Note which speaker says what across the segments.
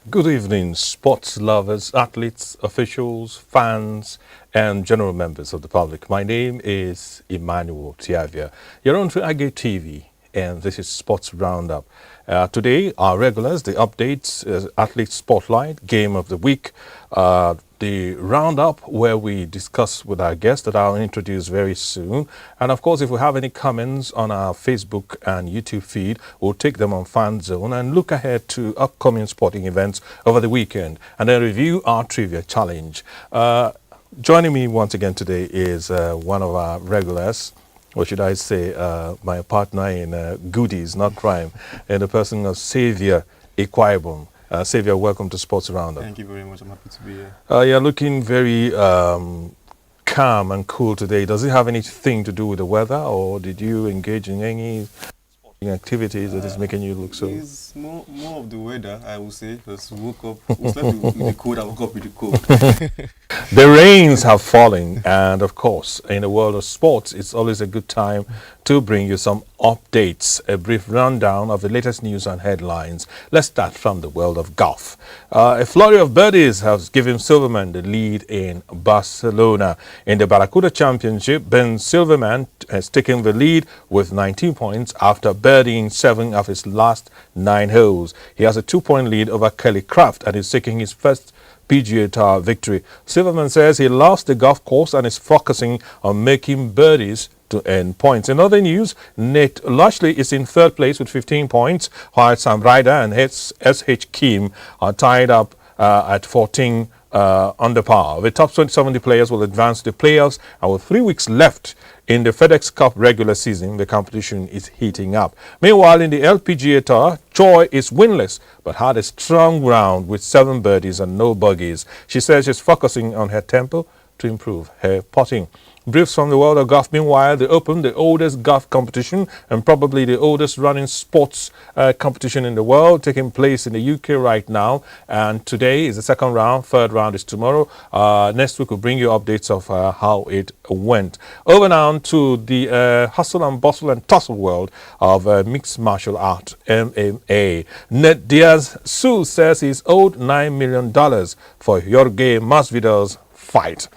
Speaker 1: Good evening, sports lovers, athletes, officials, fans, and general members of the public. My name is Emmanuel Tiavia. You're on to Agate TV, and this is Sports Roundup. Today, our regulars, the updates, athlete spotlight, game of the week, the roundup where we discuss with our guests that I'll introduce very soon. And of course, if we have any comments on our Facebook and YouTube feed, we'll take them on Fan Zone and look ahead to upcoming sporting events over the weekend and then review our trivia challenge. Joining me once again today is one of our regulars, or should I say, my partner in goodies, not crime, in the person of Xavier Ikwaibon. Xavier, welcome to Sports Roundup.
Speaker 2: Thank you very much. I'm happy to be here.
Speaker 1: You're looking very calm and cool today. Does it have anything to do with the weather, or did you engage in any sporting activities that is making you look so?
Speaker 2: It's more of the weather, I would say. Just woke up, we slept with the cold, I woke up with the cold.
Speaker 1: The rains have fallen, and of course, in the world of sports, it's always a good time to bring you some updates, a brief rundown of the latest news and headlines. Let's start from the world of golf. A flurry of birdies has given Silverman the lead in Barcelona. In the Barracuda Championship, Ben Silverman has taken the lead with 19 points after birdieing 7 of his last 9 holes. He has a 2-point lead over Kelly Craft and is taking his first PGA Tour victory. Silverman says he loves the golf course and is focusing on making birdies to earn points. In other news, Nate Lashley is in 3rd place with 15 points, while Sam Ryder and S.H. Kim are tied up at 14 under par. The top 70 players will advance to the playoffs, and with 3 weeks left in the FedEx Cup regular season, the competition is heating up. Meanwhile, in the LPGA Tour, Choi is winless but had a strong round with 7 birdies and no bogeys. She says she's focusing on her tempo to improve her putting. Briefs from the world of golf. Meanwhile, the Open, the oldest golf competition and probably the oldest running sports competition in the world, taking place in the UK right now. And today is the 2nd round. 3rd round is tomorrow. Next week we'll bring you updates of how it went. Over now to the hustle and bustle and tussle world of mixed martial art, MMA. Ned Diaz Sue says he's owed $9 million for Jorge Masvidal's fight.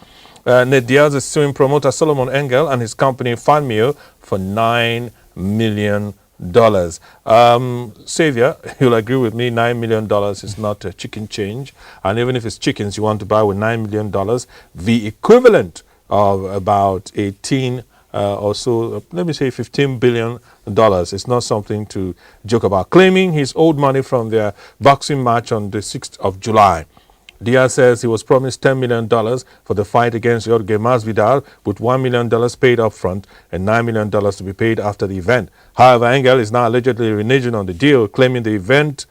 Speaker 1: Ned Diaz is suing promoter Solomon Engel and his company Fanmio for $9 million. Xavier, you'll agree with me, $9 million is not a chicken change. And even if it's chickens you want to buy with $9 million, the equivalent of about 18 or so, let me say $15 billion. It's not something to joke about. Claiming he's owed money from their boxing match on the 6th of July. Diaz says he was promised $10 million for the fight against Jorge Masvidal, with $1 million paid up front and $9 million to be paid after the event. However, Engel is now allegedly reneging on the deal, claiming the event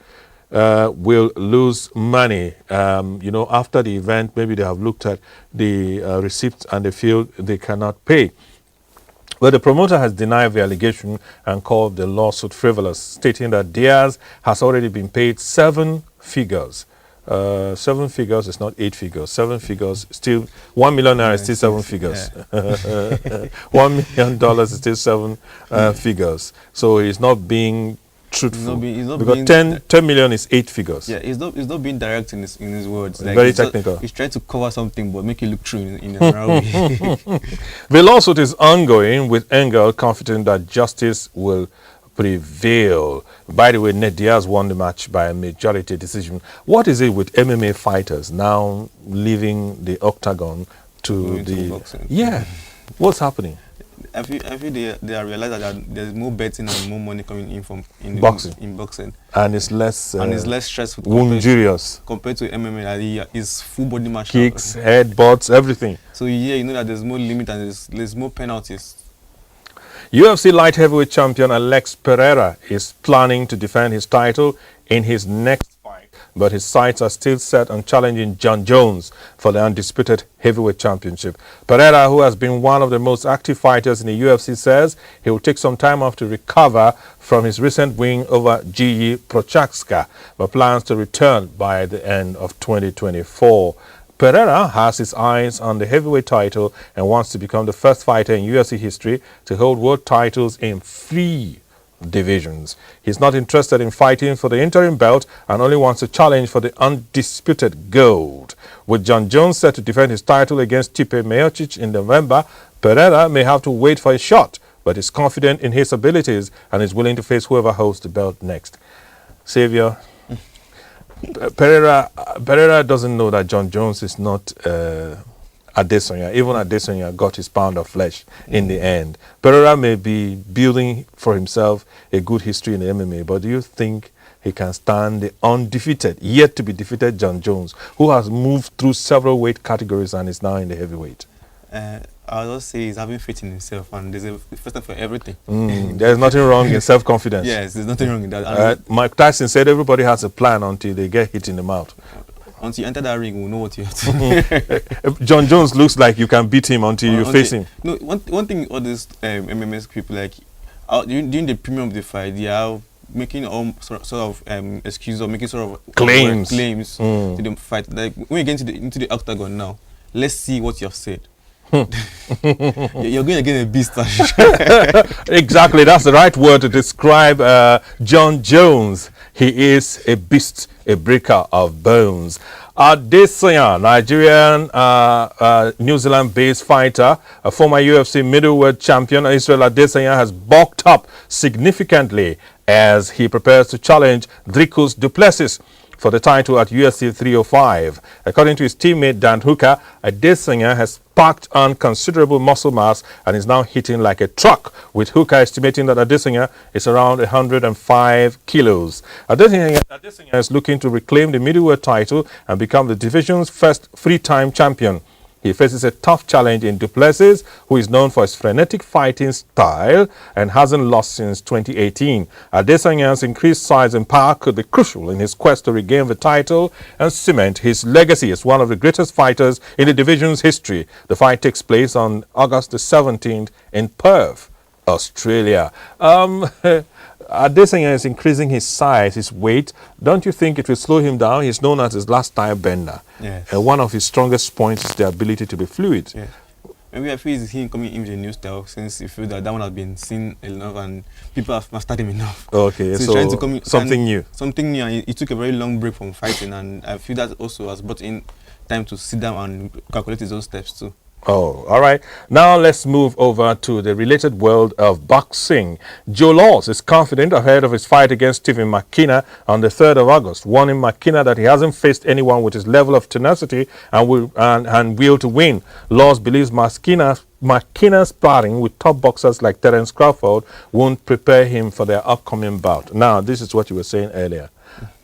Speaker 1: will lose money. After the event, maybe they have looked at the receipts and they feel they cannot pay. But the promoter has denied the allegation and called the lawsuit frivolous, stating that Diaz has already been paid 7 figures. 7 figures is not 8 figures. 7 figures, still $1 million is still 7 figures. $1 million is still 7 figures. So he's not being truthful. He's not because 10 million is 8 figures.
Speaker 2: Yeah, he's not being direct in his words. Like
Speaker 1: very technical.
Speaker 2: He's trying to cover something but make it look true in a narrow way.
Speaker 1: The lawsuit is ongoing, with Engel confident that justice will prevail. By the way, Ned Diaz won the match by a majority decision. What is it with MMA fighters now leaving the octagon to the
Speaker 2: boxing?
Speaker 1: Yeah, what's happening?
Speaker 2: I feel they are realizing that there's more betting and more money coming in from
Speaker 1: boxing.
Speaker 2: In boxing,
Speaker 1: and it's less
Speaker 2: stressful, compared to MMA. It's full body martial
Speaker 1: kicks, headbutts, everything.
Speaker 2: So yeah, that there's more limit and there's more penalties.
Speaker 1: UFC light heavyweight champion Alex Pereira is planning to defend his title in his next fight, but his sights are still set on challenging John Jones for the undisputed heavyweight championship. Pereira, who has been one of the most active fighters in the UFC, says he will take some time off to recover from his recent win over Gigi Prochazka, but plans to return by the end of 2024. Pereira has his eyes on the heavyweight title and wants to become the first fighter in UFC history to hold world titles in 3 divisions. He's not interested in fighting for the interim belt and only wants a challenge for the undisputed gold. With John Jones set to defend his title against Stipe Miocic in November, Pereira may have to wait for a shot, but is confident in his abilities and is willing to face whoever holds the belt next. Xavier, Pereira doesn't know that John Jones is not Adesanya. Even Adesanya got his pound of flesh in the end. Pereira may be building for himself a good history in the MMA, but do you think he can stand the undefeated, yet to be defeated John Jones, who has moved through several weight categories and is now in the heavyweight?
Speaker 2: I'll just say he's having faith in himself, and there's a first time for everything.
Speaker 1: There's nothing wrong in self-confidence.
Speaker 2: Yes, there's nothing wrong in that.
Speaker 1: Mike Tyson said everybody has a plan until they get hit in the mouth.
Speaker 2: Once you enter that ring, we'll know what you have to do.
Speaker 1: John Jones looks like you can beat him until you face him.
Speaker 2: No, one thing all these MMS people, like, during the premium of the fight, they are making sort of excuses or making sort of
Speaker 1: claims
Speaker 2: to the fight. Like, when you get into the octagon now, let's see what you have said. You're going to get a beast.
Speaker 1: Exactly, that's the right word to describe John Jones. He is a beast, a breaker of bones. Adesanya, Nigerian, New Zealand-based fighter, a former UFC middleweight champion, Israel Adesanya, has bulked up significantly as he prepares to challenge Dricus du Plessis for the title at UFC 305. According to his teammate Dan Hooker, Adesanya has packed on considerable muscle mass and is now hitting like a truck, with Hooker estimating that Adesanya is around 105 kilos. Adesanya is looking to reclaim the middleweight title and become the division's first three-time champion. He faces a tough challenge in du Plessis, who is known for his frenetic fighting style and hasn't lost since 2018. Adesanya's increased size and power could be crucial in his quest to regain the title and cement his legacy as one of the greatest fighters in the division's history. The fight takes place on August the 17th in Perth, Australia. Adesanya is increasing his size, his weight. Don't you think it will slow him down? He's known as his last tire bender.
Speaker 2: Yes.
Speaker 1: One of his strongest points is the ability to be fluid.
Speaker 2: Yes. Maybe I feel it's him coming in with a new style, since you feel that one has been seen enough and people have mastered him enough.
Speaker 1: Okay,
Speaker 2: so
Speaker 1: so
Speaker 2: trying to come in
Speaker 1: something new.
Speaker 2: Something new, and he took a very long break from fighting, and I feel that also has brought in time to sit down and calculate his own steps too.
Speaker 1: Oh, all right. Now let's move over to the related world of boxing. Joe Laws is confident ahead of his fight against Stephen McKenna on the 3rd of August, warning McKenna that he hasn't faced anyone with his level of tenacity and will to win. Laws believes McKenna's sparring with top boxers like Terence Crawford won't prepare him for their upcoming bout. Now, this is what you were saying earlier.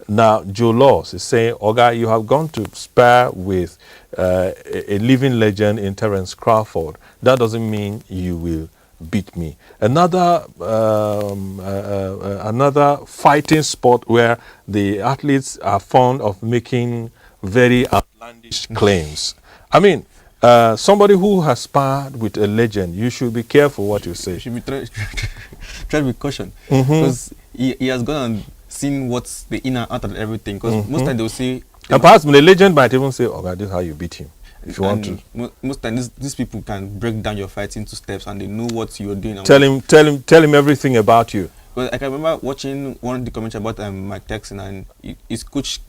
Speaker 1: Now, Joe Laws is saying, Oga, you have gone to spar with a living legend in Terence Crawford. That doesn't mean you will beat me. Another fighting sport where the athletes are fond of making very outlandish claims. I mean, somebody who has sparred with a legend, you should be careful what you say.
Speaker 2: You should be try with caution, because he has gone and seen what's the in and out of everything. Because most times they'll say,
Speaker 1: and perhaps the legend might even say, "Oh God, this is how you beat him." If you want to,
Speaker 2: most times these people can break down your fight into steps, and they know what you're doing.
Speaker 1: Tell him everything about you.
Speaker 2: Because I can remember watching one of the comments about Mike Tyson, and his coaches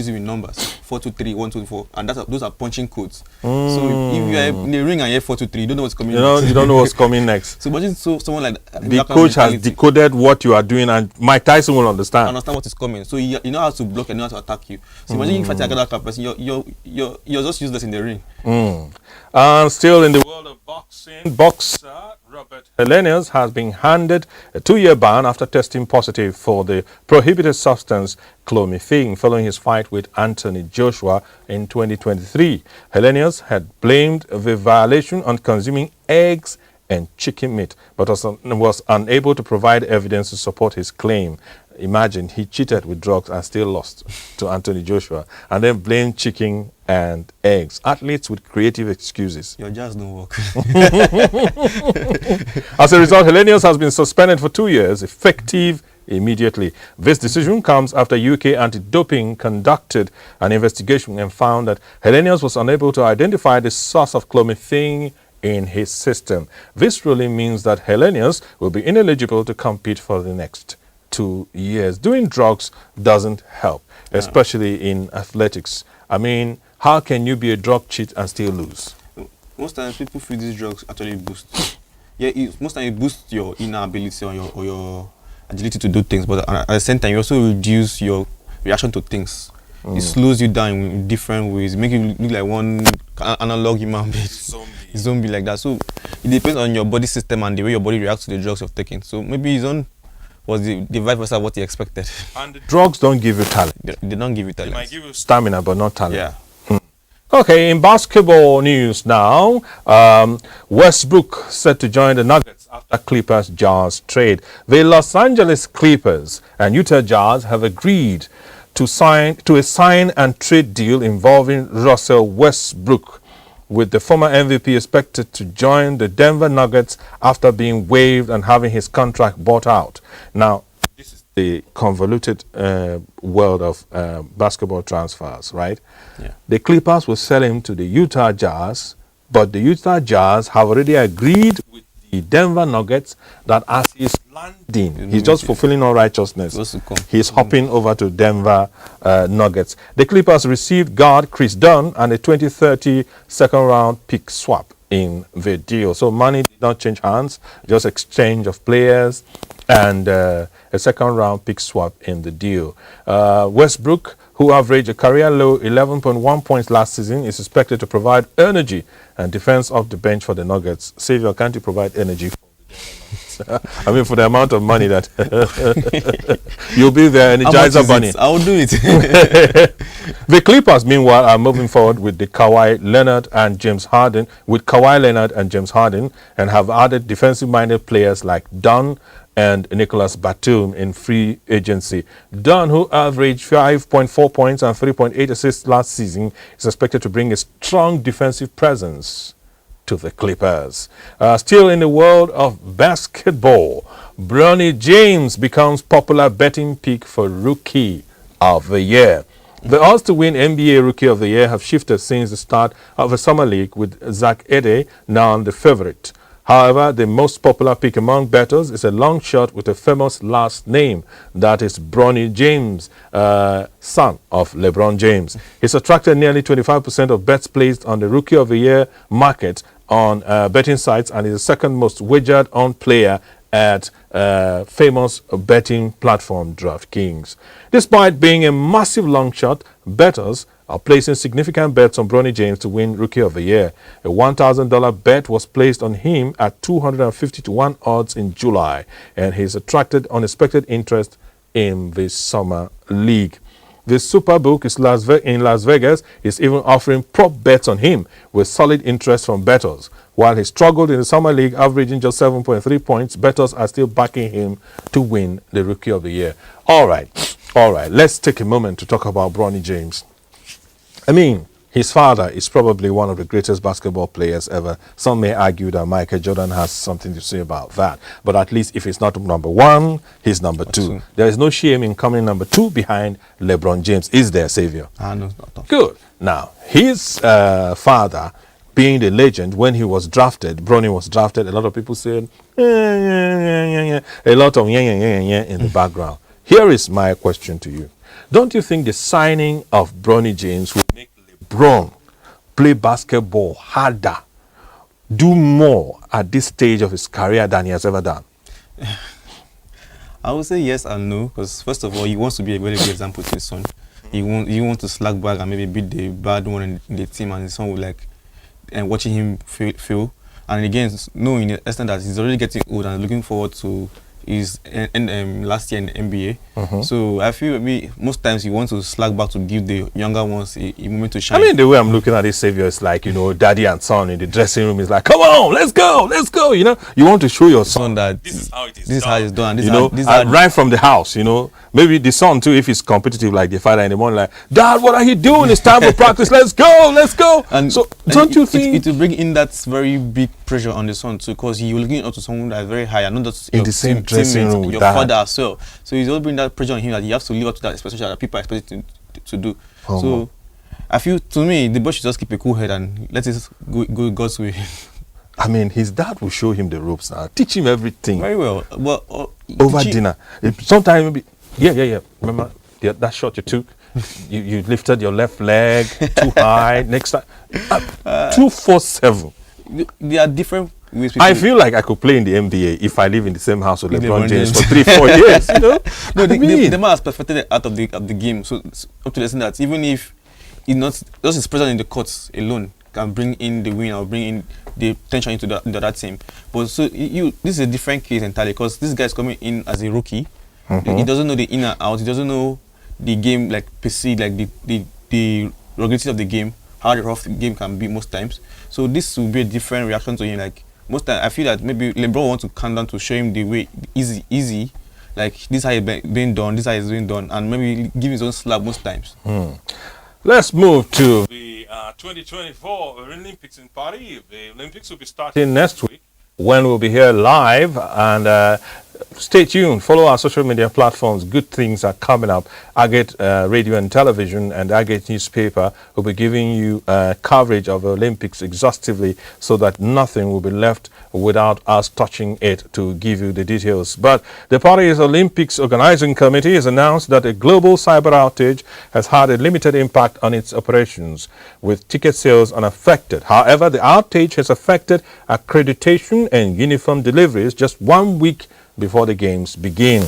Speaker 2: you in numbers 4-2-3, 1-2-4, and those are punching codes. So if you are in the ring and you have 4-2-3, you don't know what's coming next. You
Speaker 1: don't know what's coming next.
Speaker 2: So imagine someone like that.
Speaker 1: The coach has decoded what you are doing, and Mike Tyson will understand
Speaker 2: what is coming. So you know how to block and know how to attack you. So imagine you fighting another person, you're just useless in the ring.
Speaker 1: And still in the world of boxing, boxer Robert Helenius has been handed a 2-year ban after testing positive for the prohibited substance clomiphene following his fight with Anthony Joshua in 2023. Helenius had blamed the violation on consuming eggs and chicken meat, but was unable to provide evidence to support his claim. Imagine, he cheated with drugs and still lost to Anthony Joshua, and then blamed chicken and eggs. Athletes with creative excuses.
Speaker 2: Your jazz don't work.
Speaker 1: As a result, Helenius has been suspended for 2 years, effective immediately. This decision comes after UK anti-doping conducted an investigation and found that Helenius was unable to identify the source of clomiphene in his system. This ruling means that Hellenius will be ineligible to compete for the next 2 years. Doing drugs doesn't help, especially in athletics. I mean, how can you be a drug cheat and still lose?
Speaker 2: Most times people feel these drugs actually boost. Most times it boosts your inner ability or your agility to do things, but at the same time you also reduce your reaction to things. It slows you down in different ways, make you look like one analog human being, zombie like that. So it depends on your body system and the way your body reacts to the drugs you've taken. So maybe his own was the vice versa what he expected.
Speaker 1: And the drugs don't give you talent.
Speaker 2: They don't give you talent.
Speaker 1: They might give you stamina, but not talent.
Speaker 2: Yeah.
Speaker 1: Okay, in basketball news now, Westbrook set to join the Nuggets after Clippers Jazz trade. The Los Angeles Clippers and Utah Jazz have agreed to a sign and trade deal involving Russell Westbrook, with the former MVP expected to join the Denver Nuggets after being waived and having his contract bought out. Now, this is the convoluted world of basketball transfers, right?
Speaker 2: Yeah.
Speaker 1: The Clippers will sell him to the Utah Jazz, but the Utah Jazz have already agreed with the Denver Nuggets that as he's landing, he's just fulfilling all righteousness. He's hopping over to Denver Nuggets. The Clippers received guard Chris Dunn and a 2030 second-round pick swap in the deal. So money did not change hands, just exchange of players and a second-round pick swap in the deal. Westbrook, who averaged a career-low 11.1 points last season, is expected to provide energy and defense off the bench for the Nuggets. Xavier, can't you provide energy for the Nuggets? I mean, for the amount of money that you'll be there, Energizer Bunny.
Speaker 2: I'll do it.
Speaker 1: The Clippers, meanwhile, are moving forward with Kawhi Leonard and James Harden, and have added defensive-minded players like Dunn and Nicholas Batum in free agency. Dunn, who averaged 5.4 points and 3.8 assists last season, is expected to bring a strong defensive presence to the Clippers. Still in the world of basketball, Bronny James becomes popular betting pick for Rookie of the Year. The odds to win NBA Rookie of the Year have shifted since the start of the Summer League, with Agate now the favorite. However, the most popular pick among bettors is a long shot with a famous last name. That is Bronny James, son of LeBron James. He's attracted nearly 25% of bets placed on the Rookie of the Year market on betting sites and is the second most wagered on player at famous betting platform DraftKings. Despite being a massive long shot, bettors are placing significant bets on Bronny James to win Rookie of the Year. A $1,000 bet was placed on him at 250 to 1 odds in July, and he's attracted unexpected interest in the Summer League. The Superbook is in Las Vegas is even offering prop bets on him with solid interest from bettors. While he struggled in the Summer League, averaging just 7.3 points, bettors are still backing him to win the Rookie of the Year. All right. Let's take a moment to talk about Bronny James. I mean, his father is probably one of the greatest basketball players ever. Some may argue that Michael Jordan has something to say about that. But at least if he's not number one, he's number two. There is no shame in coming number two behind LeBron James. Is there, Xavier?
Speaker 2: No.
Speaker 1: Good. Now, his father, being the legend, when he was drafted, Bronny was drafted, a lot of people said, a lot of in the background. Here is my question to you. Don't you think the signing of Bronny James will make LeBron play basketball harder, do more at this stage of his career than he has ever done?
Speaker 2: I would say yes and no, because first of all, he wants to be a very good example to his son. He wants to slack back and maybe beat the bad one in the team, and his son will watching him feel. And again, knowing the extent that he's already getting old and looking forward to his last year in the NBA. So I feel most times you want to slack back to give the younger ones a moment to shine.
Speaker 1: I mean, the way I'm looking at this, Xavier, is like, daddy and son in the dressing room is like, come on, let's go. You want to show your son that
Speaker 2: this is how it is. This is how it's done.
Speaker 1: Right from the house, Maybe the son too, if he's competitive like the father in the morning, like, Dad, what are you doing? It's time for practice. Let's go. And so, don't you think
Speaker 2: it will bring in that very big pressure on the son too, because you're looking up to someone that is very high and not just
Speaker 1: in the same dressing room with
Speaker 2: your father as well. So he's always bring that pressure on him that you have to live up to that expectation that people expect him to do. So I feel, to me, the boy should just keep a cool head and let it go God's way.
Speaker 1: I mean, his dad will show him the ropes now, teach him everything.
Speaker 2: Very well. But
Speaker 1: Over dinner. Sometimes maybe, yeah. Remember that shot you took? you lifted your left leg too high. Next time, 247.
Speaker 2: There are different ways.
Speaker 1: I feel like I could play in the NBA if I live in the same house with LeBron James for 3-4 years. You know?
Speaker 2: No, the man has perfected it out of the game. So up to the extent that even if he's not just his presence in the courts alone can bring in the win or bring in the tension into that team. But so this is a different case entirely because this guy is coming in as a rookie. He doesn't know the in and out. He doesn't know the game like perceived, like the regularity of the game, how the rough game can be most times. So this will be a different reaction to him. Like most times, I feel that maybe LeBron wants to calm down to show him the way easy, like this is how it's being done, this is how it's being done, and maybe give his own slap most times.
Speaker 1: Let's move to the 2024 Olympics in Paris. The Olympics will be starting next week when we'll be here live, and stay tuned. Follow our social media platforms. Good things are coming up. Agate Radio and Television and Agate Newspaper will be giving you coverage of the Olympics exhaustively so that nothing will be left without us touching it to give you the details. But the Paris Olympics Organizing Committee has announced that a global cyber outage has had a limited impact on its operations, with ticket sales unaffected. However, the outage has affected accreditation and uniform deliveries just 1 week before the games begin.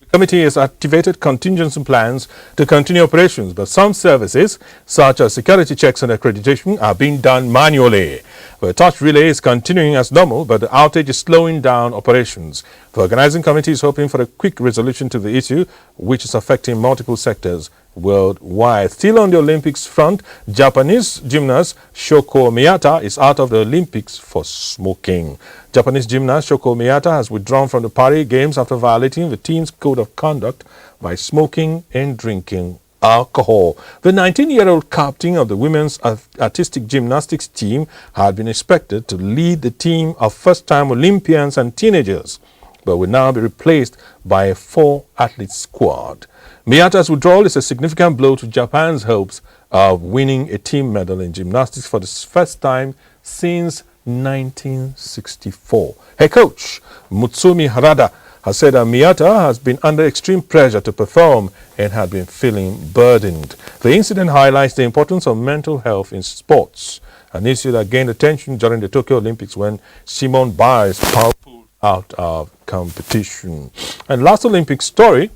Speaker 1: The committee has activated contingency plans to continue operations, but some services, such as security checks and accreditation, are being done manually. The touch relay is continuing as normal, but the outage is slowing down operations. The organizing committee is hoping for a quick resolution to the issue, which is affecting multiple sectors worldwide. Still on the Olympics front, Japanese gymnast Shoko Miyata is out of the Olympics for smoking. Japanese gymnast Shoko Miyata has withdrawn from the Paris Games after violating the team's code of conduct by smoking and drinking alcohol. The 19-year-old captain of the women's artistic gymnastics team had been expected to lead the team of first-time Olympians and teenagers, but will now be replaced by a 4-athlete squad. Miyata's withdrawal is a significant blow to Japan's hopes of winning a team medal in gymnastics for the first time since 1964. Her coach, Mutsumi Harada, has said that Miyata has been under extreme pressure to perform and had been feeling burdened. The incident highlights the importance of mental health in sports, an issue that gained attention during the Tokyo Olympics when Simone Biles pulled out of competition. And last Olympic story,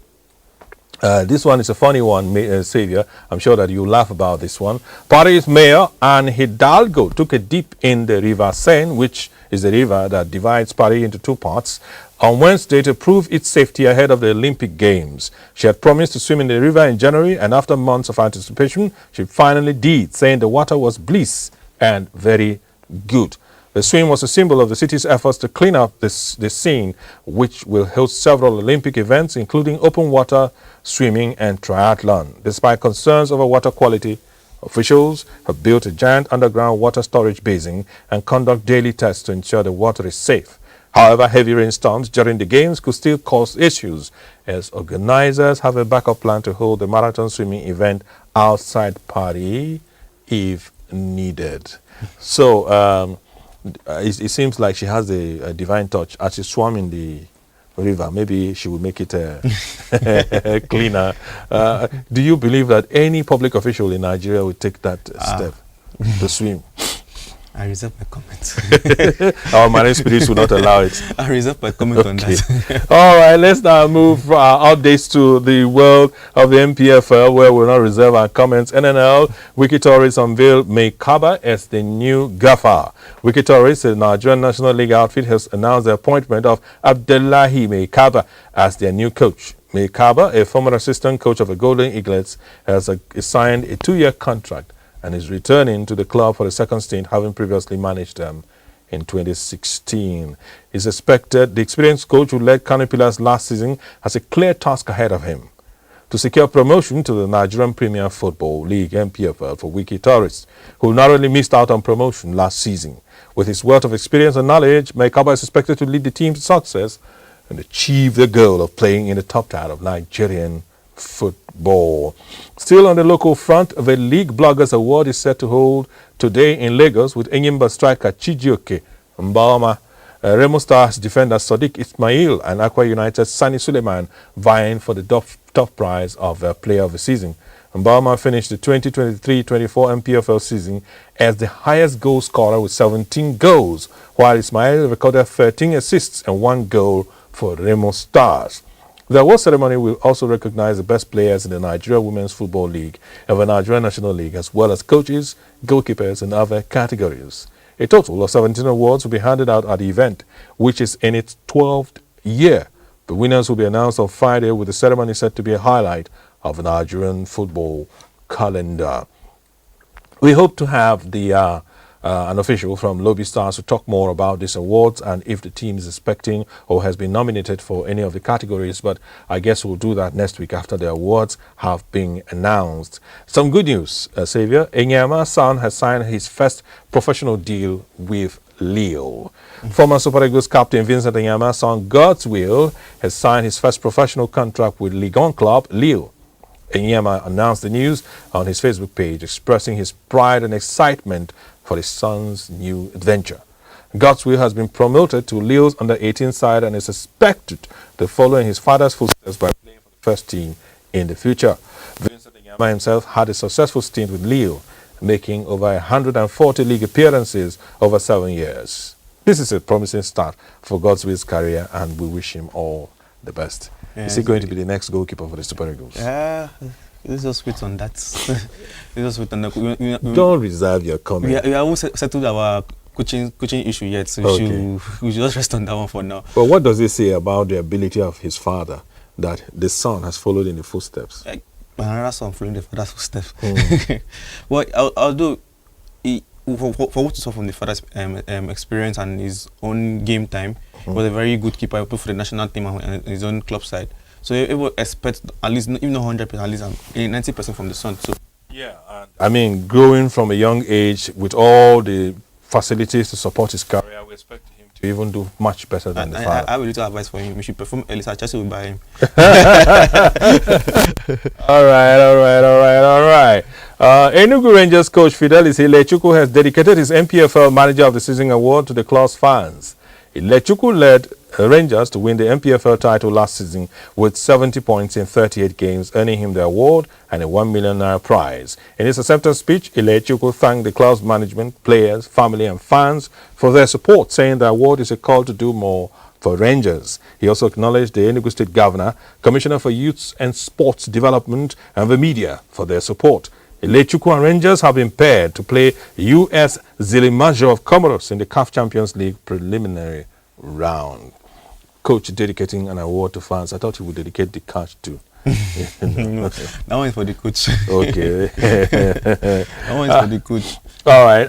Speaker 1: this one is a funny one, Xavier. I'm sure that you laugh about this one. Paris Mayor Anne Hidalgo took a dip in the River Seine, which is the river that divides Paris into two parts, on Wednesday to prove its safety ahead of the Olympic Games. She had promised to swim in the river in January, and after months of anticipation, she finally did, saying the water was bliss and very good. The swim was a symbol of the city's efforts to clean up the scene, which will host several Olympic events, including open water swimming and triathlon. Despite concerns over water quality, officials have built a giant underground water storage basin and conduct daily tests to ensure the water is safe. However, heavy rainstorms during the games could still cause issues, as organizers have a backup plan to hold the marathon swimming event outside Paris if needed. So, it seems like she has a divine touch. As she swam in the river, maybe she will make it cleaner. Do you believe that any public official in Nigeria would take that step to swim?
Speaker 2: I reserve my comment.
Speaker 1: Our marine spirits will not allow it.
Speaker 2: I reserve my comment on that.
Speaker 1: All right, let's now move our updates to the world of the MPFL, where we'll not reserve our comments. NNL, Wikitoris unveiled May Kaba as the new gaffer. Wikitoris, the Nigerian National League outfit, has announced the appointment of Abdullahi May Kaba as their new coach. May Kaba, a former assistant coach of the Golden Eaglets, has signed a 2-year contract and is returning to the club for the second stint, having previously managed them in 2016. It's expected the experienced coach who led Kano Pillars last season has a clear task ahead of him to secure promotion to the Nigerian Premier Football League (NPFL) for Wikitoris, who narrowly missed out on promotion last season. With his wealth of experience and knowledge, Maikaba is expected to lead the team to success and achieve the goal of playing in the top tier of Nigerian football. Still on the local front, the League Bloggers Award is set to hold today in Lagos, with Enyimba striker Chijioke Mbalma. Remo Stars defender Sadiq Ismail and Aqua United Sani Suleiman vying for the top prize of Player of the Season. Mbalma finished the 2023-24 MPFL season as the highest goal scorer with 17 goals, while Ismail recorded 13 assists and 1 goal for Remo Stars. The award ceremony will also recognize the best players in the Nigeria Women's Football League and the Nigeria National League, as well as coaches, goalkeepers, and other categories. A total of 17 awards will be handed out at the event, which is in its 12th year. The winners will be announced on Friday, with the ceremony set to be a highlight of the Nigerian football calendar. We hope to have an official from Lobby Stars to talk more about these awards and if the team is expecting or has been nominated for any of the categories, but I guess we'll do that next week after the awards have been announced. Some good news, Xavier. Enyama's son has signed his first professional deal with Lille. Former Super Eagles captain Vincent Enyama's son, God's Will, has signed his first professional contract with Ligue 1 club Lille. Enyama announced the news on his Facebook page, expressing his pride and excitement for his son's new adventure. Godswill has been promoted to Lille's under-18 side and is expected to follow in his father's footsteps by playing for the first team in the future. Vincent Enyama himself had a successful stint with Lille, making over 140 league appearances over 7 years. This is a promising start for Godswill's career, and we wish him all the best.
Speaker 2: Yeah,
Speaker 1: is he going to be the next goalkeeper for the Super Eagles?
Speaker 2: Yeah, let's just wait on that. Let's just wait on that.
Speaker 1: Don't reserve your comment.
Speaker 2: We haven't settled our coaching issue yet, so we should just rest on that one for now.
Speaker 1: But what does he say about the ability of his father, that the son has followed in the footsteps?
Speaker 2: Another son following the father's footsteps. Well, although for what you saw from the father's experience and his own game time, he was a very good keeper. He played for the national team and his own club side. So he will expect at least, even not 100%, at least 90% from the son. So
Speaker 1: yeah, I mean, growing from a young age with all the facilities to support his career, we expect him to even do much better than the father.
Speaker 2: I have a little advice for him. He should perform early, so Chelsea will buy him.
Speaker 1: All right. Enugu Rangers coach Fidelis Ilechukwu has dedicated his MPFL Manager of the Season award to the club's fans. Ilechukwu led Rangers to win the MPFL title last season with 70 points in 38 games, earning him the award and a 1 million naira prize. In his acceptance speech, Ilechukwu thanked the club's management, players, family and fans for their support, saying the award is a call to do more for Rangers. He also acknowledged the Enugu State Governor, Commissioner for Youth and Sports Development and the media for their support. Ilechukwu and Rangers have been paired to play US Zilimajo of Comoros in the CAF Champions League preliminary round. Coach dedicating an award to fans. I thought he would dedicate the cash too.
Speaker 2: No, that one is for the coach.
Speaker 1: Okay.
Speaker 2: That one is for the coach.
Speaker 1: All right.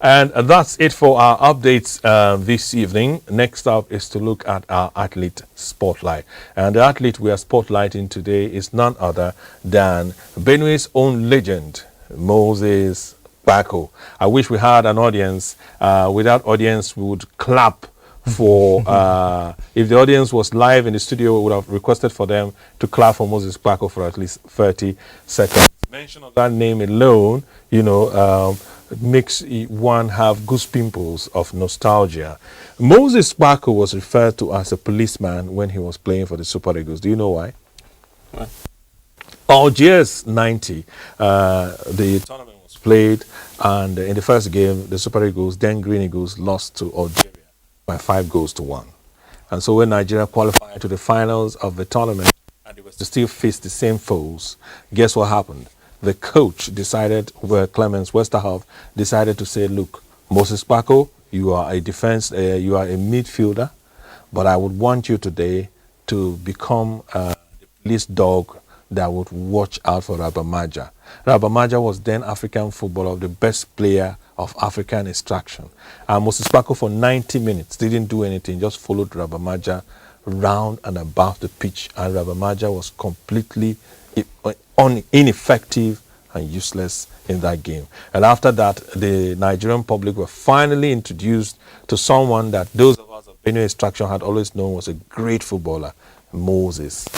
Speaker 1: And that's it for our updates this evening. Next up is to look at our athlete spotlight. And the athlete we are spotlighting today is none other than Benue's own legend, Moses Bako. I wish we had an audience. Without audience, we would clap for if the audience was live in the studio, we would have requested for them to clap for Moses Bako for at least 30 seconds. Mention of that name alone, makes one have goose pimples of nostalgia. Moses Bako was referred to as a policeman when he was playing for the Super Eagles. Do you know why?
Speaker 2: What?
Speaker 1: Algiers 90, the tournament was played, and in the first game, the Super Eagles, then Green Eagles, lost to Algeria by 5-1. And so when Nigeria qualified to the finals of the tournament and they were to still face the same foes, guess what happened? The coach decided, Clemens Westerhoff decided to say, look, Moses Bako, you are a you are a midfielder, but I would want you today to become the police dog that would watch out for Rabamaja. Rabamaja was then African footballer, the best player of African extraction. And Moses Bako for 90 minutes didn't do anything, just followed Rabamaja round and about the pitch. And Rabamaja was completely ineffective and useless in that game. And after that, the Nigerian public were finally introduced to someone that those of us of Benue extraction had always known was a great footballer, Moses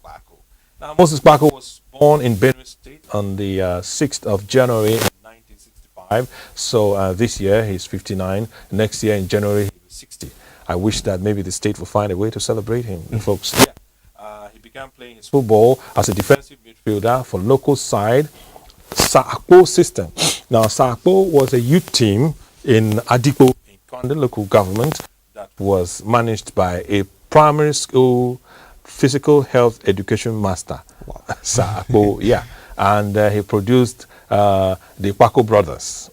Speaker 1: Bako. Now, Moses Bako was born in Benue State on the 6th of January in 1965. 55. So this year he's 59. Next year in January he'll be 60. I wish that maybe the state will find a way to celebrate him, folks. Yeah. He began playing his football as a defensive midfielder for local side Sakpo system. Now, Sakpo was a youth team in Adipo, in Konde local government, that was managed by a primary school physical health education master. Wow. Sakpo, yeah. And he produced the Paco brothers.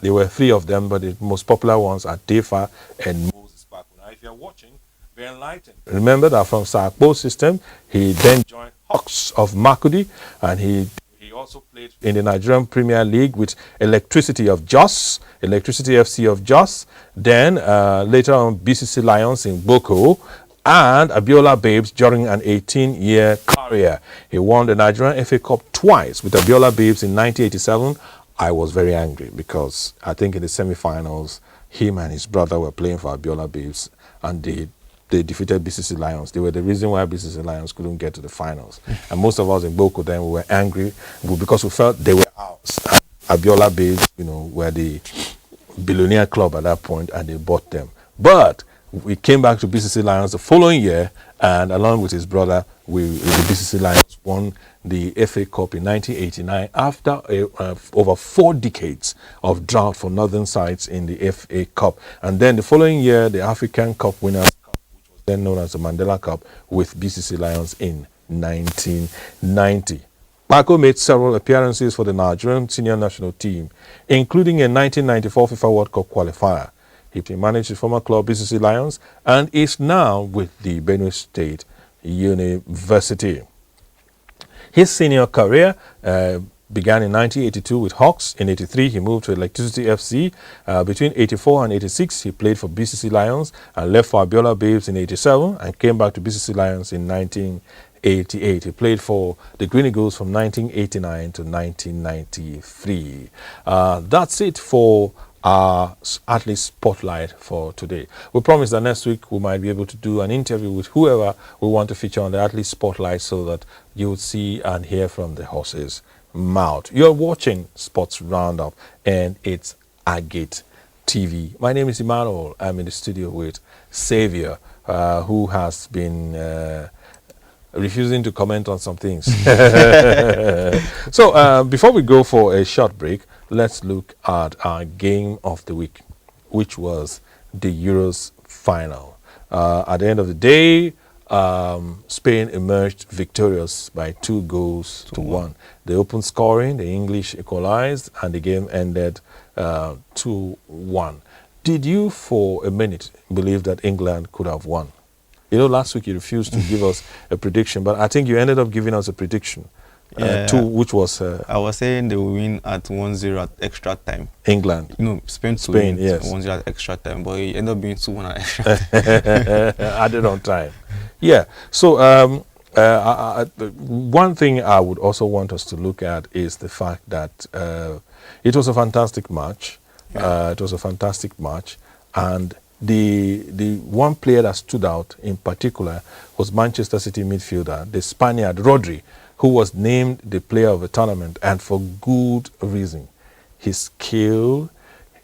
Speaker 1: There were three of them, but the most popular ones are Defa and Moses Paco. Now, if you're watching, be enlightened. Remember that from Sakpo system, he then joined Hawks of Makudi, and he also played in the Nigerian Premier League with Electricity of Jos, Electricity FC of Jos, then later on BCC Lions in Boko, and Abiola Babes during an 18-year career. He won the Nigerian FA Cup twice with Abiola Babes in 1987. I was very angry because I think in the semi-finals, him and his brother were playing for Abiola Babes, and they defeated BCC Lions. They were the reason why BCC Lions couldn't get to the finals. And most of us in Boko then we were angry because we felt they were ours. Abiola Babes, were the billionaire club at that point, and they bought them. But we came back to BCC Lions the following year, and along with his brother, the BCC Lions won the FA Cup in 1989 after over 4 decades of drought for northern sides in the FA Cup. And then the following year, the African Cup Winners' Cup, which was then known as the Mandela Cup, with BCC Lions in 1990. Paco made several appearances for the Nigerian senior national team, including a 1994 FIFA World Cup qualifier. He managed his former club, BCC Lions, and is now with the Benue State University. His senior career began in 1982 with Hawks. In 83, he moved to Electricity FC. Between 84 and 86, he played for BCC Lions and left for Abiola Babes in 87 and came back to BCC Lions in 1988. He played for the Green Eagles from 1989 to 1993. That's it for our Athlete Spotlight for today. We promise that next week we might be able to do an interview with whoever we want to feature on the Athlete Spotlight so that you will see and hear from the horse's mouth. You're watching Sports Roundup and it's Agate TV. My name is Emmanuel. I'm in the studio with Xavier, who has been refusing to comment on some things. So before we go for a short break, let's look at our game of the week, which was the Euros final. At the end of the day, Spain emerged victorious by 2 goals to 1. They opened scoring, the English equalized, and the game ended 2-1. Did you for a minute believe that England could have won? Last week you refused to give us a prediction, but I think you ended up giving us a prediction, which was...
Speaker 2: I was saying they will win at 1-0 at extra time.
Speaker 1: England.
Speaker 2: Spain win
Speaker 1: yes.
Speaker 2: 1-0 at extra time, but it ended up being 2-1 at extra time.
Speaker 1: Added on time. Yeah. So one thing I would also want us to look at is the fact that it was a fantastic match. It was a fantastic match, and the one player that stood out in particular was Manchester City midfielder, the Spaniard Rodri, who was named the player of the tournament, and for good reason. His skill,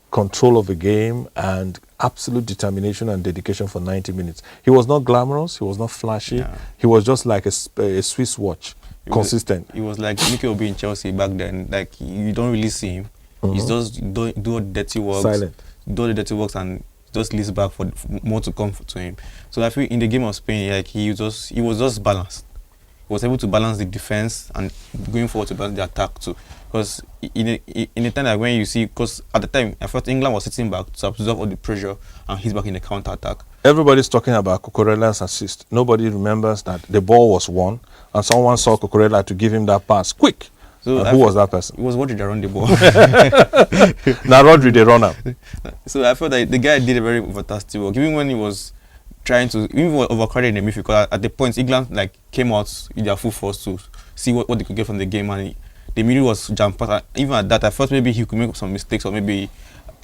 Speaker 1: control of the game, and absolute determination and dedication for 90 minutes. He was not glamorous, he was not flashy, he was just like a Swiss watch, consistent.
Speaker 2: He was like Mikel Obi in Chelsea back then. Like, you don't really see him. He's just do dirty work,
Speaker 1: silent,
Speaker 2: do the dirty works, and just leads back for more to come to him. So I feel in the game of Spain, like he was just balanced. He was able to balance the defense and going forward to balance the attack too. Because in a time like when you see, because at the time I thought England was sitting back to absorb all the pressure and he's back in the counter attack. Everybody's talking about Cucurella's assist. Nobody remembers that the ball was won and someone saw Cucurella to give him that pass quick. So who was that person? It was Rodri that ran the ball.
Speaker 1: Now Rodri, they run up.
Speaker 2: So I felt that the guy did a very fantastic work. Even when he was trying to, even overcrowded in the midfield, because at the point England came out in their full force to see what they could get from the game, and the middle was jam-packed. Even at that, I thought maybe he could make some mistakes or maybe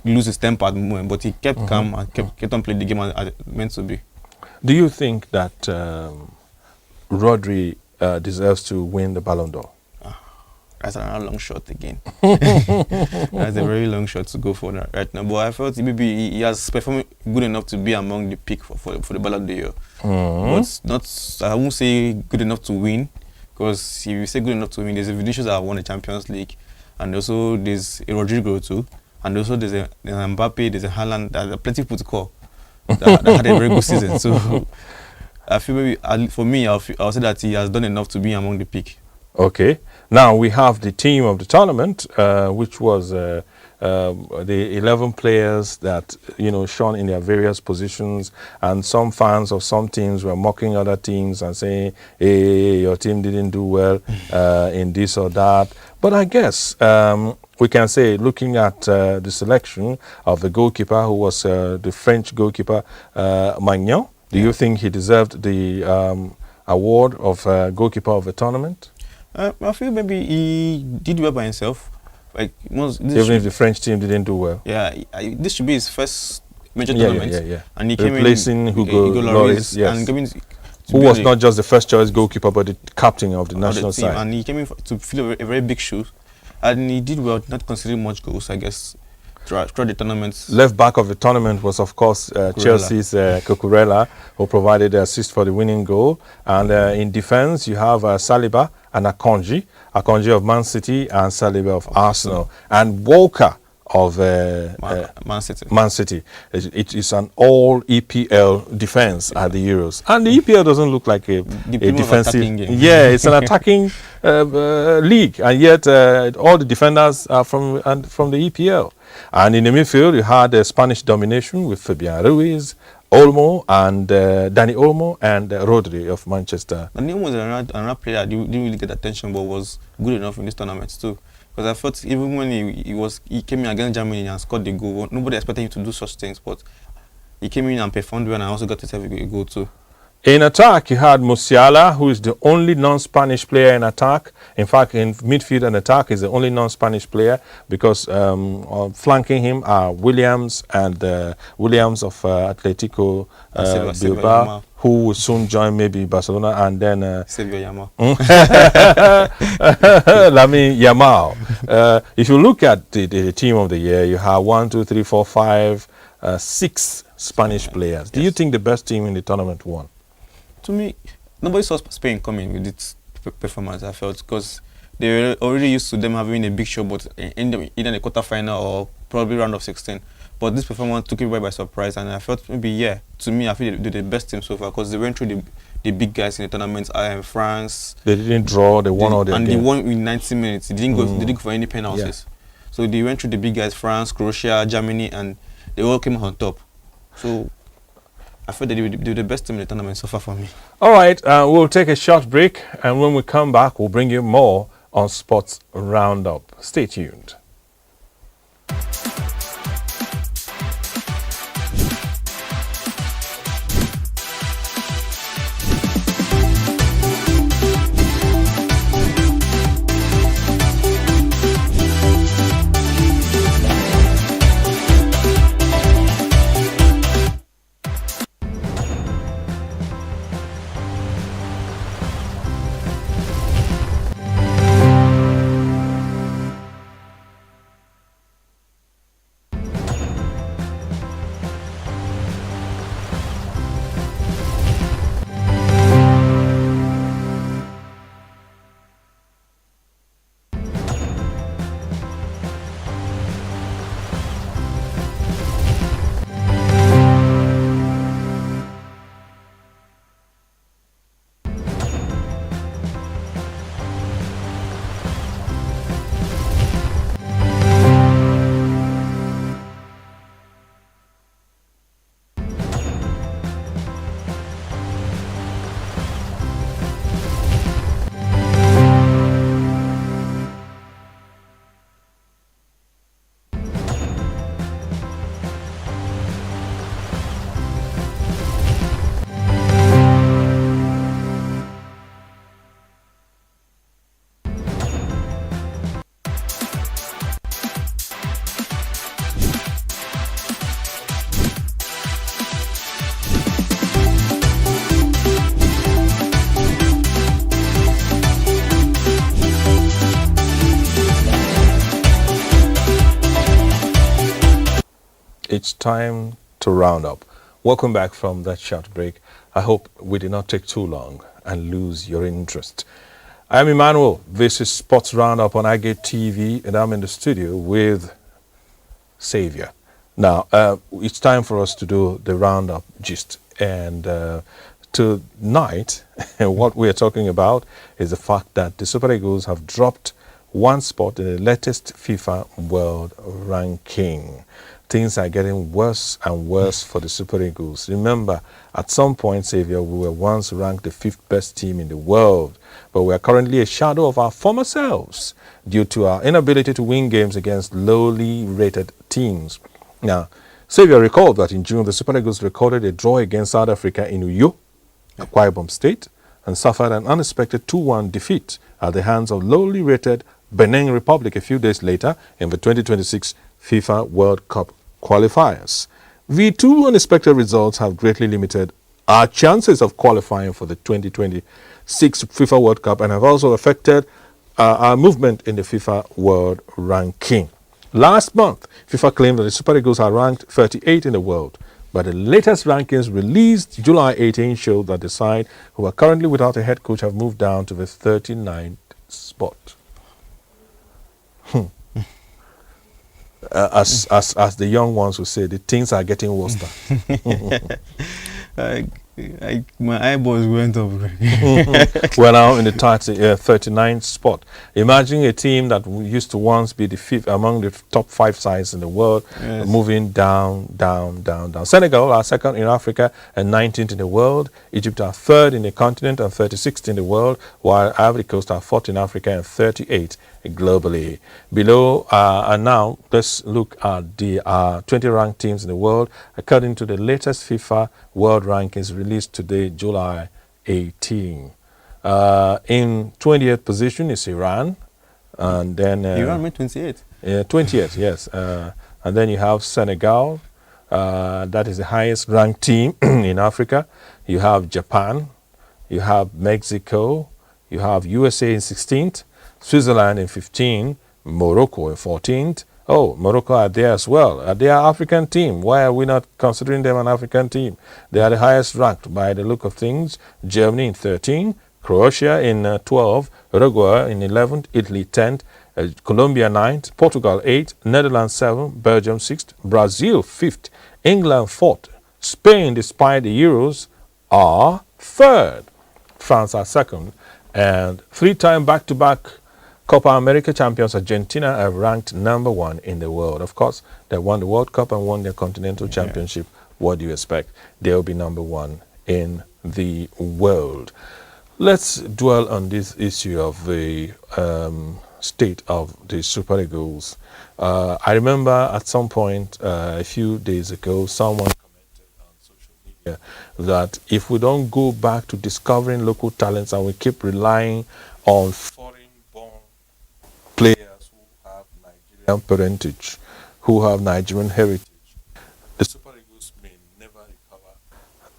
Speaker 2: lose his temper at the moment, but he kept calm and kept on playing the game as it meant to be.
Speaker 1: Do you think that Rodri deserves to win the Ballon d'Or?
Speaker 2: That's another long shot again. That's a very long shot to go for right now. But I felt maybe he has performed good enough to be among the pick for the Ballon d'Or. But not, I won't say good enough to win, because if you say good enough to win, there's a Vinicius that won the Champions League, and also there's a Rodrigo too, and also there's an Mbappe, there's a Haaland, there's plenty of people to call that had a very good season. So I feel maybe for me, I'll say that he has done enough to be among the pick.
Speaker 1: Okay. Now we have the team of the tournament, which was the 11 players that shown in their various positions, and some fans of some teams were mocking other teams and saying, "Hey, your team didn't do well in this or that." But I guess we can say, looking at the selection of the goalkeeper, who was the French goalkeeper Magnan, do you think he deserved the award of goalkeeper of the tournament?
Speaker 2: I feel maybe he did well by himself. Like
Speaker 1: even if the French team didn't do well.
Speaker 2: Yeah, this should be his first major tournament.
Speaker 1: Yeah.
Speaker 2: And he
Speaker 1: replacing
Speaker 2: came in
Speaker 1: Hugo Lloris, yes.
Speaker 2: and came in
Speaker 1: who was not just the first choice goalkeeper, but the captain of the national
Speaker 2: team.
Speaker 1: side.
Speaker 2: And he came in to fill a very big shoe, and he did well, not considering much goals, I guess, throughout the tournament.
Speaker 1: Left back of the tournament was, of course, Chelsea's Cucurella, who provided the assist for the winning goal. And in defense, you have Saliba and Akanji of Man City and Saliba of Arsenal, and Walker of
Speaker 2: Man City.
Speaker 1: Man City. It is an all EPL defense at the Euros, and the EPL doesn't look like a defensive. Yeah, it's an attacking league, and yet all the defenders are from the EPL. And in the midfield, you had Spanish domination with Fabian Ruiz, Olmo, and Dani Olmo, and Rodri of Manchester.
Speaker 2: Dani Olmo was another player that didn't really get attention, but was good enough in this tournament too. Because I thought even when he came in against Germany and scored the goal, nobody expected him to do such things, but he came in and performed well, and also got himself a goal too.
Speaker 1: In attack, you had Musiala, who is the only non-Spanish player in attack. In fact, in midfield and attack, he's the only non-Spanish player, because flanking him are Williams and Williams of Atletico Bilbao, who will soon join maybe Barcelona, and then
Speaker 2: Yamal.
Speaker 1: Lamine Yamal. If you look at the team of the year, you have 1, 2, 3, 4, 5, 6 Spanish players. Do you think the best team in the tournament won?
Speaker 2: To me, nobody saw Spain coming with its performance, I felt, because they were already used to them having a big show, but in either the quarterfinal or probably round of 16. But this performance took everybody by surprise, and I felt maybe, to me, I feel they're the best team so far, because they went through the big guys in the tournament. France.
Speaker 1: They didn't draw, they won all their games.
Speaker 2: And they won in 90 minutes. They didn't go for any penalties. Yeah. So they went through the big guys, France, Croatia, Germany, and they all came on top. So I feel that they were the best team in the tournament so far for me.
Speaker 1: All right, we'll take a short break, and when we come back, we'll bring you more on Sports Roundup. Stay tuned. It's time to round up. Welcome back from that short break. I hope we did not take too long and lose your interest. I'm Emmanuel. This is Sports Roundup on Agate TV, and I'm in the studio with Savior. Now, it's time for us to do the roundup gist. And tonight, what we are talking about is the fact that the Super Eagles have dropped one spot in the latest FIFA World Ranking. Things are getting worse and worse for the Super Eagles. Remember, at some point, Xavier, we were once ranked the 5th best team in the world, but we are currently a shadow of our former selves due to our inability to win games against lowly rated teams. Now, Xavier, recall that in June, the Super Eagles recorded a draw against South Africa in Uyo, Akwa Ibom State, and suffered an unexpected 2-1 defeat at the hands of lowly rated Benin Republic a few days later in the 2026 FIFA World Cup qualifiers. The two unexpected results have greatly limited our chances of qualifying for the 2026 FIFA World Cup and have also affected our movement in the FIFA World Ranking. Last month, FIFA claimed that the Super Eagles are ranked 38 in the world, but the latest rankings released July 18 showed that the side, who are currently without a head coach, have moved down to the 39th spot. As the young ones would say, the things are getting worse.
Speaker 2: My eyeballs went up.
Speaker 1: We're now in the 39th spot. Imagine a team that used to once be the 5th among the top 5 sides in the world, moving down, down, down, down. Senegal are 2nd in Africa and 19th in the world. Egypt are 3rd in the continent and 36th in the world, while Ivory Coast are 4th in Africa and 38th globally. Below, and now let's look at the 20 ranked teams in the world according to the latest FIFA World Rankings released today, July 18. In 20th position is Iran, and then
Speaker 2: Iran made 28.
Speaker 1: 20th, yes. And then you have Senegal, that is the highest ranked team in Africa. You have Japan, you have Mexico, you have USA in 16th, Switzerland in 15th, Morocco in 14th. Oh, Morocco are there as well. They are African team. Why are we not considering them an African team? They are the highest ranked by the look of things. Germany in 13, Croatia in 12, Uruguay in 11th, Italy 10th, Colombia 9th, Portugal 8th, Netherlands 7th, Belgium 6th, Brazil 5th, England 4th, Spain, despite the Euros, are 3rd. France are 2nd, and 3-time back-to-back Copa America champions Argentina are ranked number 1 in the world. Of course, they won the World Cup and won their Continental Championship. What do you expect? They'll be number 1 in the world. Let's dwell on this issue of the state of the Super Eagles. I remember at some point a few days ago, someone commented on social media that if we don't go back to discovering local talents and we keep relying on foreign-born players who have Nigerian parentage, who have Nigerian heritage, the Super Eagles may never recover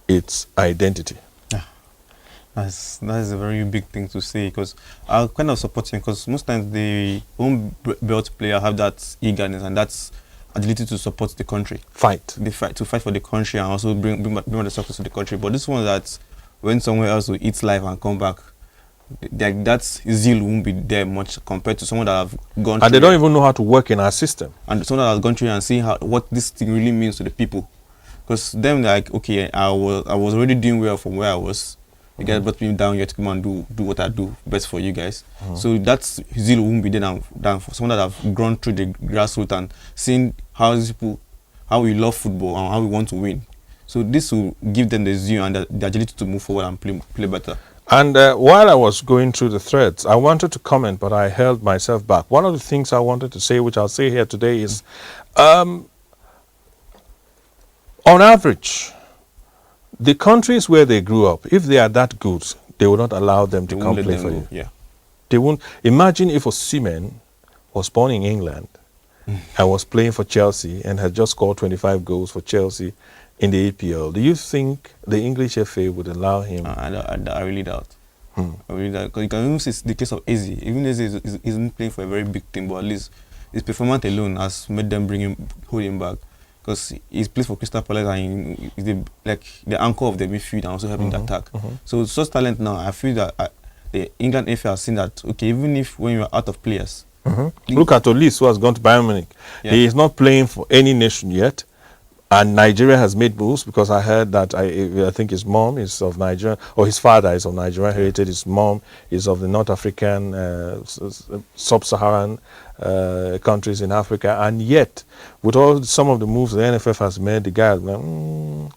Speaker 1: its identity.
Speaker 2: That's a very big thing to say, because I kind of support him, because most times the home-built player have that eagerness and that's ability to support the country. They fight for the country and also bring the success to the country. But this one that when somewhere else will eat life and come back, that zeal won't be there much compared to someone that have gone through.
Speaker 1: And they don't even know how to work in our system.
Speaker 2: And someone that has gone through and see what this thing really means to the people. Because them, like, okay, I was already doing well from where I was. You guys brought me down here to come and do what I do best for you guys. So that zeal won't be there than for someone that have gone through the grassroots and seen how we love football and how we want to win. So this will give them the zeal and the agility to move forward and play better.
Speaker 1: And while I was going through the threads, I wanted to comment, but I held myself back. One of the things I wanted to say, which I'll say here today, is on average, the countries where they grew up, if they are that good, they will not allow them to come play for you.
Speaker 2: Yeah.
Speaker 1: They won't. Imagine if Osimhen was born in England and was playing for Chelsea and had just scored 25 goals for Chelsea in the APL. Do you think the English FA would allow him?
Speaker 2: I really doubt. I really doubt. Because you can even see the case of Eze. Even Eze isn't playing for a very big team, but at least his performance alone has made them hold him back. because he's plays for Crystal Palace and he's the anchor of the midfield and also helping the attack. So such talent now, I feel that the England FA has seen that, okay, even if when you're out of players.
Speaker 1: Look at Olise, who has gone to Bayern Munich.
Speaker 2: Yeah.
Speaker 1: He is not playing for any nation yet. And Nigeria has made moves, because I heard that I think his mom is of Nigeria, or his father is of Nigerian heritage. His mom is of the North African, sub-Saharan countries in Africa. And yet, with all some of the moves the NFF has made, the guy is like,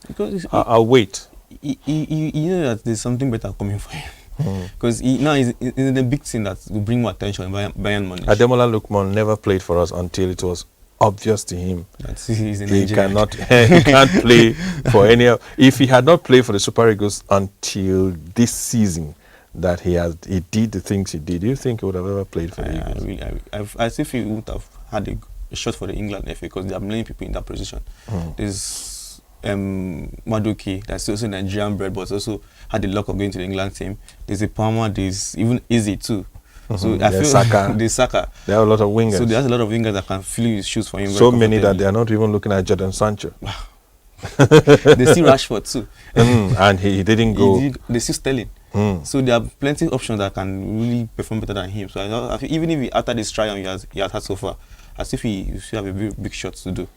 Speaker 2: Because
Speaker 1: I'll wait.
Speaker 2: you know that there's something better coming for him. Because now he's in the big thing that will bring more attention in Bayern Munich.
Speaker 1: Ademola Lookman never played for us until it was obvious to him
Speaker 2: He's in
Speaker 1: he
Speaker 2: Nigeria.
Speaker 1: he can't play for any. If he had not played for the Super Eagles until this season, that he did the things he did, do you think he would have ever played for the Eagles?
Speaker 2: I still feel he would have had a shot for the England FA, because there are many people in that position. There's Maduki, that's also Nigerian bred, but also had the luck of going to the England team. There's a Palmer, there's even Izzy too. So I feel
Speaker 1: Saka.
Speaker 2: there's Saka.
Speaker 1: There are a lot of wingers.
Speaker 2: So there's a lot of wingers that can fill his shoes for him.
Speaker 1: So many that they are not even looking at Jadon Sancho.
Speaker 2: They see Rashford too.
Speaker 1: And he didn't go.
Speaker 2: They see Sterling. So there are plenty of options that can really perform better than him. So I feel even if after this trial he has had so far, as if he still have a very big shot to do.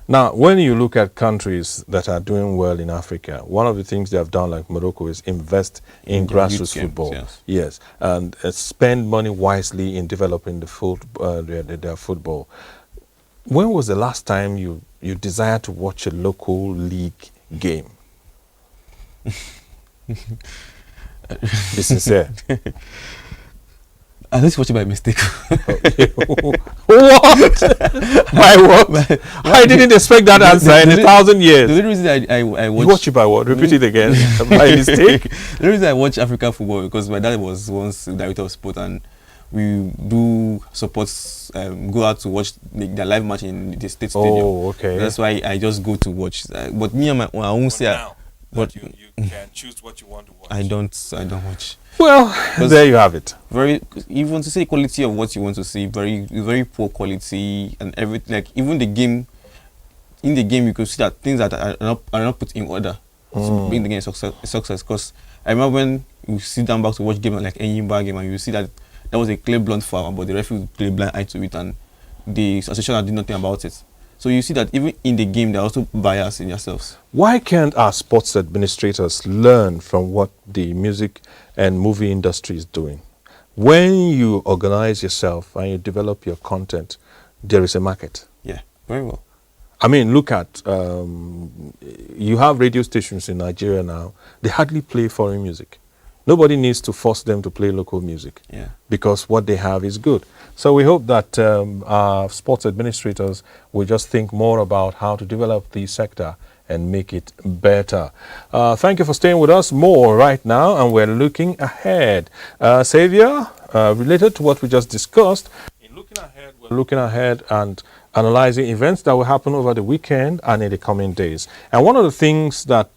Speaker 1: Now, when you look at countries that are doing well in Africa, one of the things they have done, like Morocco, is invest in grassroots football. Yes, and spend money wisely in developing their football. When was the last time you desired to watch a local league game? Be sincere.
Speaker 2: I just watched it by mistake.
Speaker 1: What? By what? I didn't expect that answer in 1,000 years.
Speaker 2: The only reason I watched...
Speaker 1: You watch it by what? Repeat it again. By mistake?
Speaker 2: The reason I watch African football, because my dad was once director of sport, and we do support, go out to watch the live match in the state stadium.
Speaker 1: Oh, okay.
Speaker 2: That's why I just go to watch. But me and I won't say...
Speaker 1: But you can choose what you want to watch.
Speaker 2: I don't watch.
Speaker 1: Well, there you have it.
Speaker 2: Very, you want to say quality of what you want to see, very poor quality, and everything. Like even the game, in the game you could see that things that are not put in order to bring the game a success. Because I remember when you sit down back to watch game like any bar game, and you see that there was a clear blunt foul, but the referee played blind eye to it, and the association did nothing about it. So you see that even in the game, they're also biased in yourselves.
Speaker 1: Why can't our sports administrators learn from what the music and movie industry is doing? When you organize yourself and you develop your content, there is a market.
Speaker 2: Yeah, very well.
Speaker 1: I mean, look at, you have radio stations in Nigeria now, they hardly play foreign music. Nobody needs to force them to play local music, because what they have is good. So we hope that our sports administrators will just think more about how to develop the sector and make it better. Thank you for staying with us. More right now, and we're looking ahead. Xavier, related to what we just discussed, in looking ahead, we're looking ahead and analyzing events that will happen over the weekend and in the coming days. And one of the things that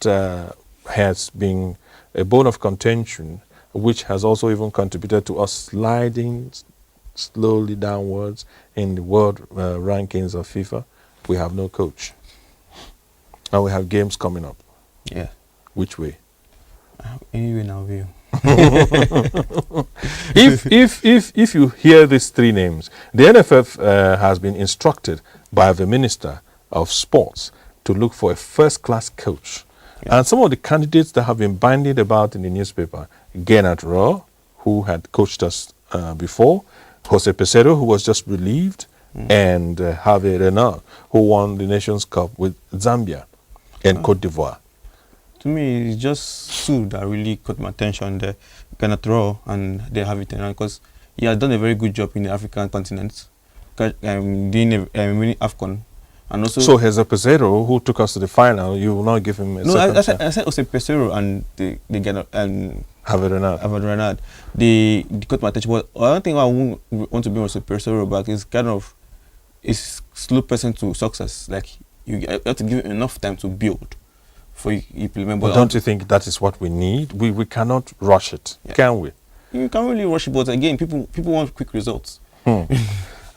Speaker 1: has been a bone of contention, which has also even contributed to us sliding slowly downwards in the world rankings of FIFA, we have no coach. And we have games coming up.
Speaker 2: Yeah.
Speaker 1: Which way?
Speaker 2: Anyway, now view.
Speaker 1: If you hear these three names, the NFF has been instructed by the Minister of Sports to look for a first-class coach. And some of the candidates that have been bandied about in the newspaper, Gennard Rohr, who had coached us before, Jose Peseiro, who was just relieved, and Hervé Renard, who won the Nations Cup with Zambia and Cote d'Ivoire.
Speaker 2: To me, it's just two that really caught my attention, the Gennard Rohr and the Hervé Renard, because he has done a very good job in the African continent, doing winning AFCON. And also,
Speaker 1: so Jose Peseiro, who took us to the final, you will not give him a second chance?
Speaker 2: I said Jose Peseiro and the
Speaker 1: Hervé
Speaker 2: Renard. They caught my attention. But one thing I want to bring Jose Peseiro back is kind of is slow person to success. Like you have to give him enough time to build for you implement.
Speaker 1: But don't you think that is what we need? We cannot rush it, can we?
Speaker 2: You can't really rush it, but again, people want quick results.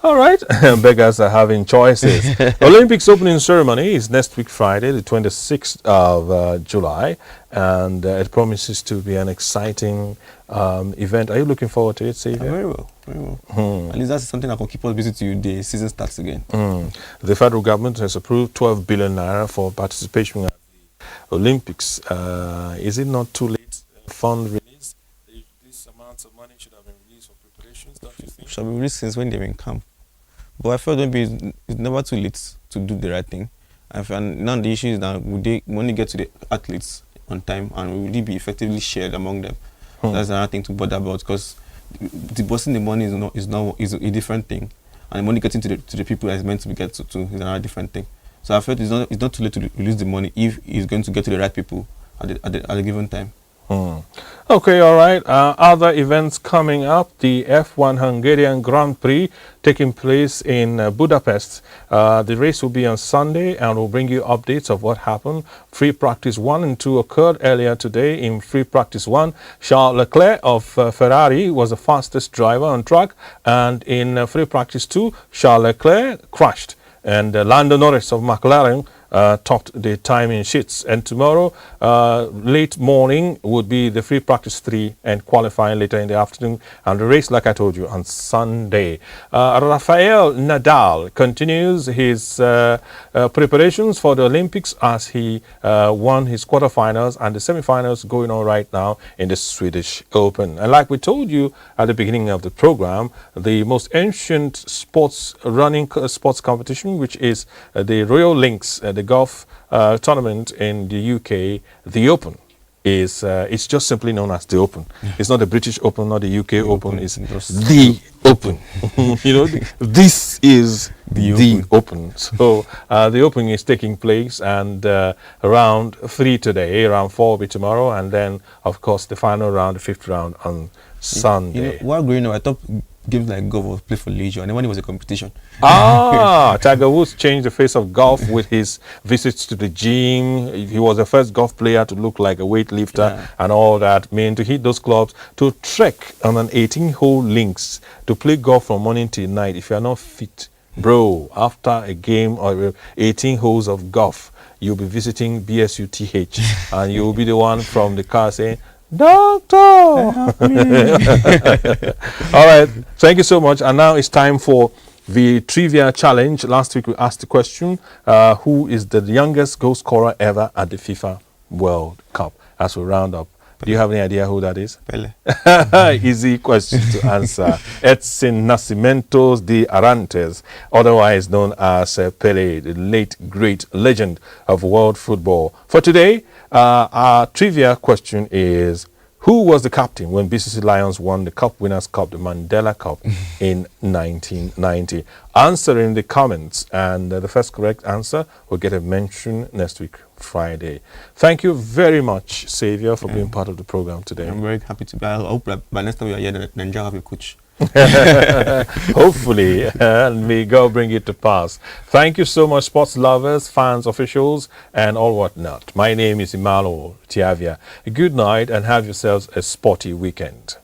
Speaker 1: All right, beggars are having choices. Olympics opening ceremony is next week, Friday, the 26th of July, and it promises to be an exciting event. Are you looking forward to it, Xavier?
Speaker 2: Very well, very well. At least that's something that can keep us busy till the season starts again.
Speaker 1: The federal government has approved 12 billion naira for participation at the Olympics. Is it not too late? Fund release? These amounts of money should have been released for preparations, don't you think?
Speaker 2: Shall be released since when they were in camp. But I felt it's never too late to do the right thing. And now the issue is that we only get to the athletes on time, and will it be effectively shared among them? That's another thing to bother about, because the bossing the money is a different thing, and the money getting to the people that is meant to be get to is another different thing. So I felt it's not too late to release the money if it's going to get to the right people at the given time.
Speaker 1: Okay, all right. Other events coming up: the F1 Hungarian Grand Prix taking place in Budapest. The race will be on Sunday, and we'll bring you updates of what happened. Free practice 1 and 2 occurred earlier today. In free practice 1, Charles Leclerc of Ferrari was the fastest driver on track, and in free practice 2, Charles Leclerc crashed, and Lando Norris of McLaren topped the timing sheets. And tomorrow, late morning, would be the free practice 3 and qualifying later in the afternoon. And the race, like I told you, on Sunday. Rafael Nadal continues his preparations for the Olympics as he won his quarterfinals and the semifinals going on right now in the Swedish Open. And like we told you at the beginning of the program, the most ancient sports competition, which is the Royal Links, the golf tournament in the UK, the Open, is it's just simply known as the Open. It's not the British Open, not the UK Open. It's the Open. You know, this is the Open. So the Open is taking place, and round 3 today, round 4 will be tomorrow, and then of course the final round, the 5th round on Sunday.
Speaker 2: You know, while growing up, I thought games like golf was played for leisure, and then when it was a competition.
Speaker 1: Tiger Woods changed the face of golf with his visits to the gym. He was the first golf player to look like a weightlifter and all that. I mean, to hit those clubs, to trek on an 18-hole links, to play golf from morning till night. If you are not fit, bro, after a game or 18 holes of golf, you'll be visiting BSUTH, and you'll be the one from the car saying, "Doctor, help me." All right, thank you so much. And now it's time for the trivia challenge. Last week we asked the question, who is the youngest goal scorer ever at the FIFA World Cup? As we round up, do you have any idea who that is?
Speaker 2: Pele.
Speaker 1: Easy question to answer. Edson Nascimentos de Arantes, otherwise known as Pele, the late great legend of world football. For today, our trivia question is, who was the captain when BCC Lions won the Cup Winners' Cup, the Mandela Cup, in 1990? Answer in the comments, and the first correct answer will get a mention next week, Friday. Thank you very much, Xavier, for being part of the program today.
Speaker 2: I'm very happy to be. I hope that by next time we are here, Nigeria have a coach.
Speaker 1: Hopefully, and may God bring it to pass. Thank you so much, sports lovers, fans, officials, and all whatnot. My name is Emmanuel Tiavia. Good night, and have yourselves a sporty weekend.